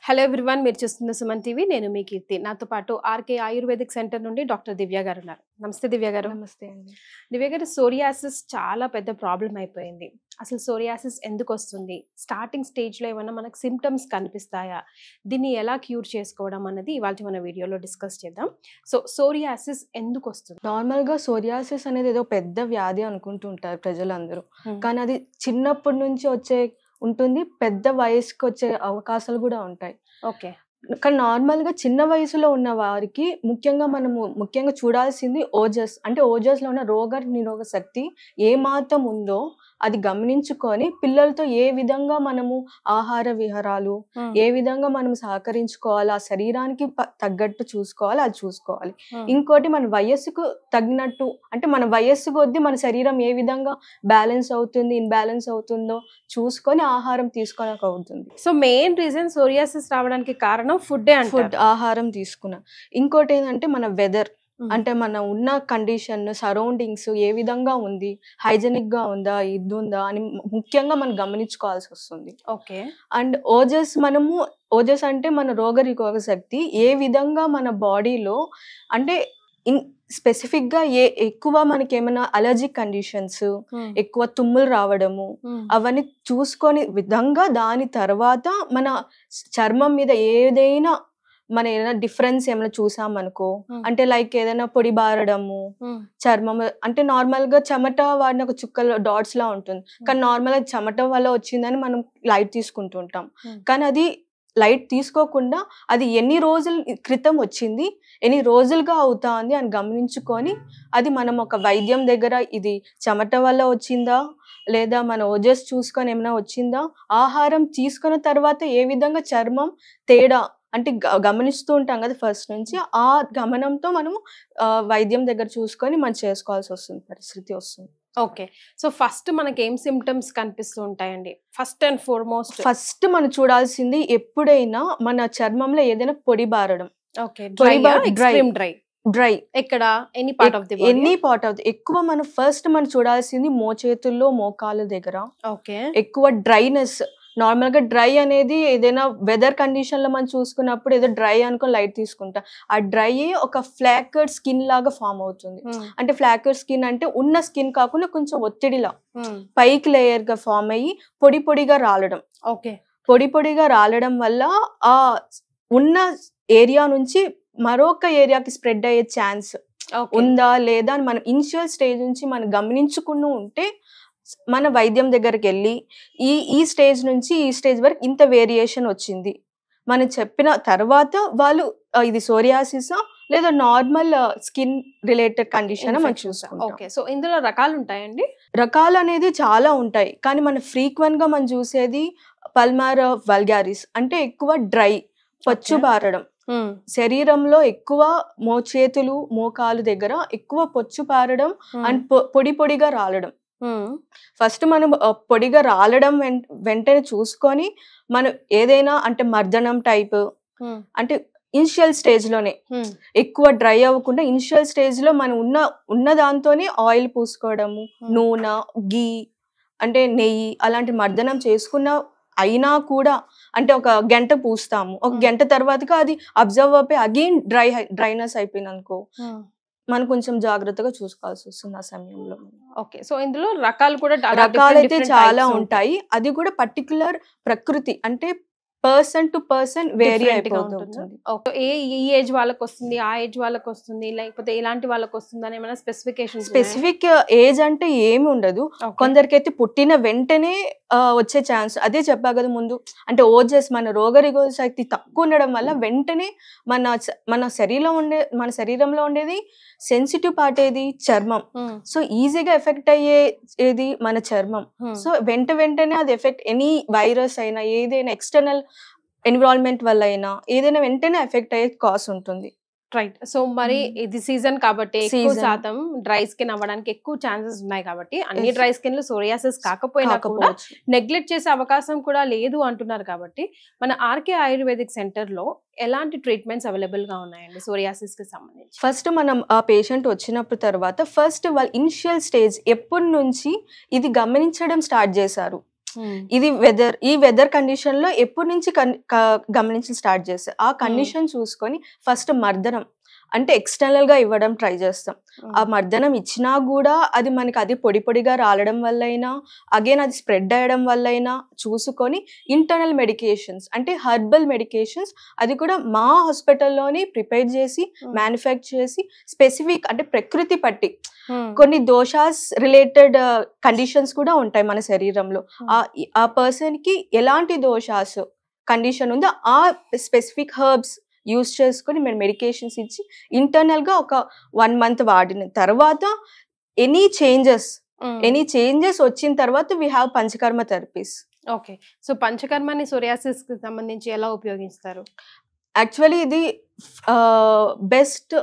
Hello everyone, మీరు చూస్తున్న Suman TV. నేను మీ కీర్తి. నాతో పాటు ఆర్కే ఆయుర్వేదిక్ సెంటర్ నుండి డాక్టర్ దివ్య గారు ఉన్నారు. నమస్తే దివ్య గారు. నమస్తే అండి. దివ్య గారు, సోరియాసిస్ చాలా పెద్ద ప్రాబ్లం అయిపోయింది. అసలు సోరియాసిస్ ఎందుకు వస్తుంది? స్టార్టింగ్ స్టేజ్లో ఏమైనా మనకు సిమ్టమ్స్ కనిపిస్తాయా? దీన్ని ఎలా క్యూర్ చేసుకోవడం అన్నది ఇవాళ మన వీడియోలో డిస్కస్ చేద్దాం. సో సోరియాసిస్ ఎందుకు వస్తుంది? నార్మల్గా సోరియాసిస్ అనేది ఏదో పెద్ద వ్యాధి అనుకుంటుంటారు ప్రజలందరూ. కానీ అది చిన్నప్పటి నుంచి వచ్చే ఉంటుంది, పెద్ద వయసుకి వచ్చే అవకాశాలు కూడా ఉంటాయి. ఓకే. కానీ నార్మల్గా చిన్న వయసులో ఉన్న వారికి ముఖ్యంగా చూడాల్సింది ఓజస్. అంటే ఓజస్లో ఉన్న రోగ నిరోధక శక్తి ఏ మాత్రం ఉందో అది గమనించుకొని పిల్లలతో ఏ విధంగా మనము ఆహార విహారాలు ఏ విధంగా మనం సహకరించుకోవాలి, ఆ శరీరానికి తగ్గట్టు చూసుకోవాలి, అది చూసుకోవాలి. ఇంకోటి మన వయస్సుకు తగినట్టు, అంటే మన వయస్సు కొద్దీ మన శరీరం ఏ విధంగా బ్యాలెన్స్ అవుతుంది, ఇన్బ్యాలెన్స్ అవుతుందో చూసుకొని ఆహారం తీసుకోవడానికి అవుతుంది. సో మెయిన్ రీజన్ సోరియాసిస్ రావడానికి కారణం ఫుడ్, ఆహారం తీసుకున్న. ఇంకోటి ఏంటంటే మన వెదర్, అంటే మన ఉన్న కండిషన్, సరౌండింగ్స్ ఏ విధంగా ఉంది, హైజెనిక్ గా ఉందా, ఇది ఉందా అని ముఖ్యంగా మనం గమనించుకోవాల్సి వస్తుంది. ఓకే. అండ్ ఓజస్ అంటే మన రోగ నిరోధక శక్తి ఏ విధంగా మన బాడీలో, అంటే స్పెసిఫిక్ గా ఎక్కువ మనకి ఏమైనా అలర్జిక్ కండిషన్స్, ఎక్కువ తుమ్ములు రావడము, అవన్నీ చూసుకొని విధంగా దాని తర్వాత మన చర్మం మీద ఏదైనా ఏదైనా డిఫరెన్స్ ఏమైనా చూసామనుకో, అంటే లైక్ ఏదైనా పొడి బారడము, చర్మం అంటే నార్మల్ గా చెమట వాడిన ఒక చుక్కల డాట్స్ లా ఉంటుంది, కానీ నార్మల్ గా చెమట వల్ల వచ్చిందని మనం లైట్ తీసుకుంటుంటాం. కానీ అది లైట్ తీసుకోకుండా అది ఎన్ని రోజుల క్రితం వచ్చింది, ఎన్ని రోజులుగా అవుతుంది అని గమనించుకొని అది మనం ఒక వైద్యం దగ్గర ఇది చెమట వల్ల వచ్చిందా లేదా మన ఓజస్ చూసుకొని ఏమైనా వచ్చిందా, ఆహారం తీసుకున్న తర్వాత ఏ విధంగా చర్మం తేడా అంటే గమనిస్తూ ఉంటాం కదా ఫస్ట్ నుంచి, ఆ గమనంతో మనము వైద్యం దగ్గర చూసుకొని మనం చేసుకోవాల్సి వస్తుంది, పరిస్థితి వస్తుంది. ఓకే. సో ఫస్ట్ మనకి ఏం సిమ్టమ్స్ కనిపిస్తూ ఉంటాయండి? ఫస్ట్ అండ్ ఫస్ట్ మనం చూడాల్సింది ఎప్పుడైనా మన చర్మంలో ఏదైనా పొడి బారడం. ఓకే. డ్రై ఎక్కడ? ఎనీ పార్ట్ ఆఫ్ ది ఎక్కువ మనం చూడాల్సింది మోచేతుల్లో, మోకాళ్ళ దగ్గర. ఓకే. ఎక్కువ డ్రైనెస్. నార్మల్ గా డ్రై అనేది ఏదైనా వెదర్ కండిషన్ లో మనం చూసుకున్నప్పుడు ఏదో డ్రై అనుకుని లైట్ తీసుకుంటా, ఆ డ్రై ఒక ఫ్లాకర్డ్ స్కిన్ లాగా ఫామ్ అవుతుంది. అంటే ఫ్లాకర్డ్ స్కిన్ అంటే ఉన్న స్కిన్ కాకుండా కొంచెం ఒత్తిడిలా పైకి లేయర్ గా ఫామ్ అయ్యి పొడి పొడిగా రాలడం. ఓకే. పొడి పొడిగా రాలడం వల్ల ఆ ఉన్న ఏరియా నుంచి మరొక ఏరియాకి స్ప్రెడ్ అయ్యే ఛాన్స్ ఉందా లేదా అని మనం ఇనిషియల్ స్టేజ్ నుంచి మనం గమనించుకుని ఉంటే మన వైద్యం దగ్గరికి వెళ్ళి ఈ స్టేజ్ నుంచి ఈ స్టేజ్ వరకు ఇంత వేరియేషన్ వచ్చింది మనం చెప్పిన తర్వాత వాళ్ళు ఇది సోరియాసిసా లేదా నార్మల్ స్కిన్ రిలేటెడ్ కండిషన్ మనం చూసుకుంటాం. ఓకే. సో ఇందులో రకాలు ఉంటాయండి? రకాలు అనేది చాలా ఉంటాయి, కానీ మనం ఫ్రీక్వెంట్ గా మనం చూసేది పల్మార్ వల్గారిస్, అంటే ఎక్కువ డ్రై, పచ్చు బారడం. శరీరంలో ఎక్కువ మోచేతులు, మోకాలు దగ్గర ఎక్కువ పొచ్చు పారడం అండ్ పొడి పొడిగా రాలడం. ఫస్ట్ మనం పొడిగా రాలడం వెంటనే చూసుకొని మనం ఏదైనా అంటే మర్దనం టైప్, అంటే ఇనిషియల్ స్టేజ్ లోనే ఎక్కువ డ్రై అవ్వకుండా ఇనిషియల్ స్టేజ్ లో మనం ఉన్న దాంతోనే ఆయిల్ పూసుకోవడము, నూనె, గీ అంటే నెయ్యి అలాంటి మర్దనం చేసుకున్న అయినా కూడా, అంటే ఒక గంట పూస్తాము, ఒక గంట తర్వాతగా అది అబ్జర్వ్ అయిపోయి అగైన్ డ్రైనెస్ అయిపోయిందనుకో మనం కొంచెం జాగ్రత్తగా చూసుకోవాల్సి వస్తుంది ఆ సమయంలో. ఓకే. సో ఇందులో రకాలైతే చాలా ఉంటాయి, అది కూడా పర్టికులర్ ప్రకృతి అంటే పర్సన్ టు పర్సన్ వేరీ అయిపోతుంది. ఈ ఏజ్ వాళ్ళకి వస్తుంది, ఆ ఏజ్ వాళ్ళకి వస్తుంది, లేకపోతే ఇలాంటి వాళ్ళకి వస్తుంది అని ఏమైనా స్పెసిఫిక్ ఏజ్ అంటే ఏమి ఉండదు. కొందరికైతే పుట్టిన వెంటనే వచ్చే ఛాన్స్, అదే చెప్పా కదా ముందు, అంటే ఓజస్ మన రోగనిరోధక శక్తి తక్కువ ఉండడం వల్ల వెంటనే మన శరీరంలో ఉండేది సెన్సిటివ్ పార్ట్ ఏది, చర్మం. సో ఈజీగా ఎఫెక్ట్ అయ్యేది మన చర్మం. సో వెంటనే అది ఎఫెక్ట్, ఎనీ వైరస్ అయినా ఏదైనా ఎక్స్టర్నల్ ఎన్విరాన్మెంట్ వల్ల అయినా ఏదైనా వెంటనే ఎఫెక్ట్ అయ్యే కాస్ ఉంటుంది. రైట్. సో మరి ఇది సీజన్ కాబట్టి ఎక్కువ శాతం డ్రై స్కిన్ అవ్వడానికి ఎక్కువ ఛాన్సెస్ ఉన్నాయి కాబట్టి అన్ని డ్రై స్కిన్ లో సోరియాసిస్ కాకపోయినా కూడా నెగ్లెక్ట్ చేసే అవకాశం కూడా లేదు అంటున్నారు. కాబట్టి మన ఆర్కే ఆయుర్వేదిక్ సెంటర్ లో ఎలాంటి ట్రీట్మెంట్స్ అవైలబుల్ గా ఉన్నాయండి సోరియాసిస్ కి సంబంధించి? ఫస్ట్ మనం ఆ పేషెంట్ వచ్చినప్పుడు తర్వాత ఫస్ట్ వాళ్ళ ఇనిషియల్ స్టేజ్ ఎప్పటి నుంచి ఇది గమనించడం స్టార్ట్ చేశారు, ఇది ఈ వెదర్ కండిషన్ లో ఎప్పటి నుంచి గమనించి స్టార్ట్ చేస్తారు. ఆ కండిషన్ చూసుకొని ఫస్ట్ మర్దనం అంటే ఎక్స్టర్నల్ గా ఇవ్వడం ట్రై చేస్తాం. ఆ మర్దనం ఇచ్చినా కూడా అది మనకి అది పొడి పొడిగా రాలడం వల్ల అయినా, అగైన్ అది స్ప్రెడ్ అయ్యడం వల్ల అయినా చూసుకొని ఇంటర్నల్ మెడికేషన్స్ అంటే హెర్బల్ మెడికేషన్స్ అది కూడా మా హాస్పిటల్లోని ప్రిపేర్ చేసి మ్యానుఫ్యాక్చర్ చేసి స్పెసిఫిక్ అంటే ప్రకృతి పట్టి కొన్ని దోషాస్ రిలేటెడ్ కండిషన్స్ కూడా ఉంటాయి మన శరీరంలో. ఆ పర్సన్ కి ఎలాంటి దోషాస్ కండిషన్ ఉందో ఆ స్పెసిఫిక్ హెర్బ్స్ యూస్ చేసుకొని మేము మెడికేషన్స్ ఇచ్చి ఇంటర్నల్ గా ఒక 1 month వాడిన తర్వాత ఎనీ చేంజెస్ వచ్చిన తర్వాత we have panchakarma therapies. Okay, so పంచకర్మని సోరియాసిస్ కి సంబంధించి ఎలా ఉపయోగిస్తారు? యాక్చువల్లీ ఇది బెస్ట్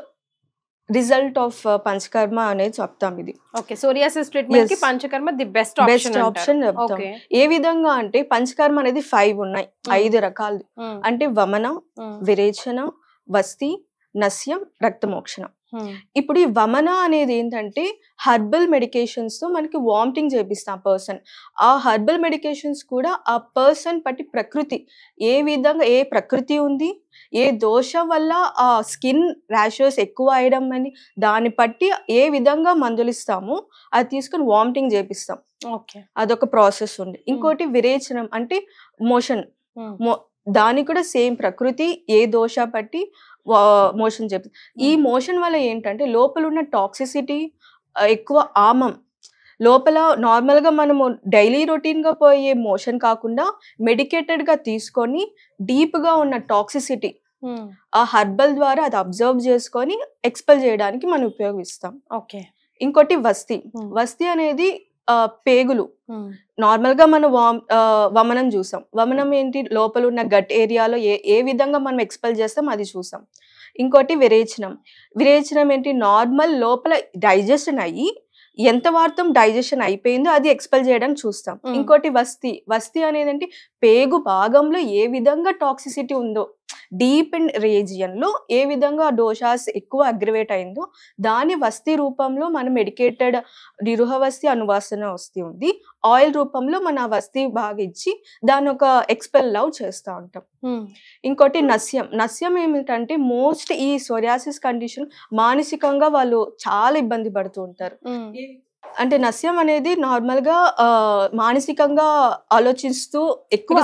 రిజల్ట్ ఆఫ్ పంచకర్మ అనేది చెప్తాం. ఇది ఓకే, సోరియాసిస్ ట్రీట్మెంట్ కి పంచకర్మ ది బెస్ట్ ఆప్షన్ చెప్తాం. ఏ విధంగా అంటే పంచకర్మ అనేది 5 ఉన్నాయి, 5 రకాలు. అంటే వమన, విరేచన, వస్తి, నస్యం, రక్తమోక్షణ. ఇప్పుడు ఈ వమన అనేది ఏంటంటే హెర్బల్ మెడికేషన్స్ తో మనకి వామిటింగ్ చేపిస్తాం పర్సన్. ఆ హెర్బల్ మెడికేషన్స్ కూడా ఆ పర్సన్ బట్టి ప్రకృతి ఏ విధంగా ఏ ప్రకృతి ఉంది, ఏ దోషం వల్ల ఆ స్కిన్ ర్యాషెస్ ఎక్కువ అయ్యడం అని దాన్ని బట్టి ఏ విధంగా మందులు ఇస్తామో అది తీసుకుని వామిటింగ్ చేపిస్తాం. అదొక ప్రాసెస్ ఉంది. ఇంకోటి విరేచనం అంటే మోషన్, దానికి కూడా సేమ్ ప్రకృతి ఏ దోష బట్టి మోషన్ చెప్పి ఈ మోషన్ వల్ల ఏంటంటే లోపల ఉన్న టాక్సిసిటీ ఎక్కువ ఆమం లోపల నార్మల్ గా మనము డైలీ రొటీన్ గా పోయే మోషన్ కాకుండా మెడికేటెడ్ గా తీసుకొని డీప్ గా ఉన్న టాక్సిసిటీ ఆ హెర్బల్ ద్వారా అది అబ్జర్వ్ చేసుకొని ఎక్స్పెల్ చేయడానికి మనం ఉపయోగిస్తాం. ఓకే, ఇంకోటి వస్తి అనేది పేగులు. నార్మల్ గా మనం వమనం చూసాం. వమనం ఏంటి, లోపల ఉన్న గట్ ఏరియాలో ఏ విధంగా మనం ఎక్స్పెల్ చేస్తాం అది చూసాం. ఇంకోటి విరేచనం ఏంటి, నార్మల్ లోపల డైజెషన్ అయ్యి ఎంత వార్తం డైజెషన్ అయిపోయిందో అది ఎక్స్పెల్ చేయడానికి చూస్తాం. ఇంకోటి వస్తి అనేది ఏంటి, పేగు భాగంలో ఏ విధంగా టాక్సిసిటీ ఉందో డీప్ అండ్ రీజియన్ లో ఏ విధంగా దోషాస్ ఎక్కువ అగ్రివేట్ అయిందో దాని వస్తి రూపంలో మనం మెడికేటెడ్ నిరుహవస్తి అనువాసన వస్తి ఉంది, ఆయిల్ రూపంలో మన వస్తి బాగా ఇచ్చి దాని ఒక ఎక్స్పెల్ లవ్ చేస్తూ ఉంటాం. ఇంకోటి నస్యం ఏమిటంటే మోస్ట్ ఈ సోరియాసిస్ కండిషన్ మానసికంగా వాళ్ళు చాలా ఇబ్బంది పడుతూ ఉంటారు. అంటే నస్యం అనేది నార్మల్ గా మానసికంగా ఆలోచిస్తూ ఎక్కువ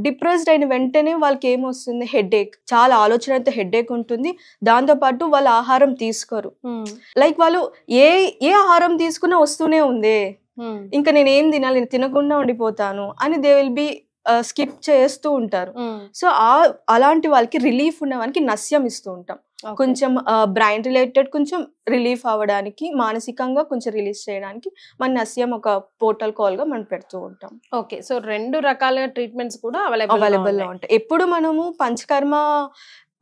డిప్రెస్డ్ అయిన వెంటనే వాళ్ళకి ఏమొస్తుంది, హెడేక్, చాలా ఆలోచనతో హెడేక్ ఉంటుంది. దాంతో పాటు వాళ్ళ ఆహారం తీసుకోరు. లైక్ వాళ్ళు ఏ ఆహారం తీసుకున్నా వస్తూనే ఉంది, ఇంకా నేను ఏం తినాలి, నేను తినకుండా ఉండిపోతాను అని దే విల్ బి స్కిప్ చేస్తూ ఉంటారు. సో అలాంటి వాళ్ళకి రిలీఫ్ ఉన్న వాళ్ళకి నస్యం ఇస్తూ ఉంటాం. కొంచెం బ్రెయిన్ రిలేటెడ్ కొంచెం రిలీఫ్ అవ్వడానికి, మానసికంగా కొంచెం రిలీజ్ చేయడానికి మన నస్యం ఒక పోర్టల్ కాల్ గా మనం పెడుతూ ఉంటాం. ఓకే, సో 2 రకాల ట్రీట్మెంట్స్ కూడా అవైలబుల్ గా ఉంటాయి. ఎప్పుడు మనము పంచకర్మ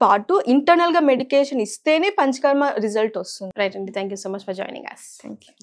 పాటు ఇంటర్నల్ గా మెడికేషన్ ఇస్తేనే పంచకర్మ రిజల్ట్ వస్తుంది. రైట్ అండి, thank you so much for joining us. Thank you.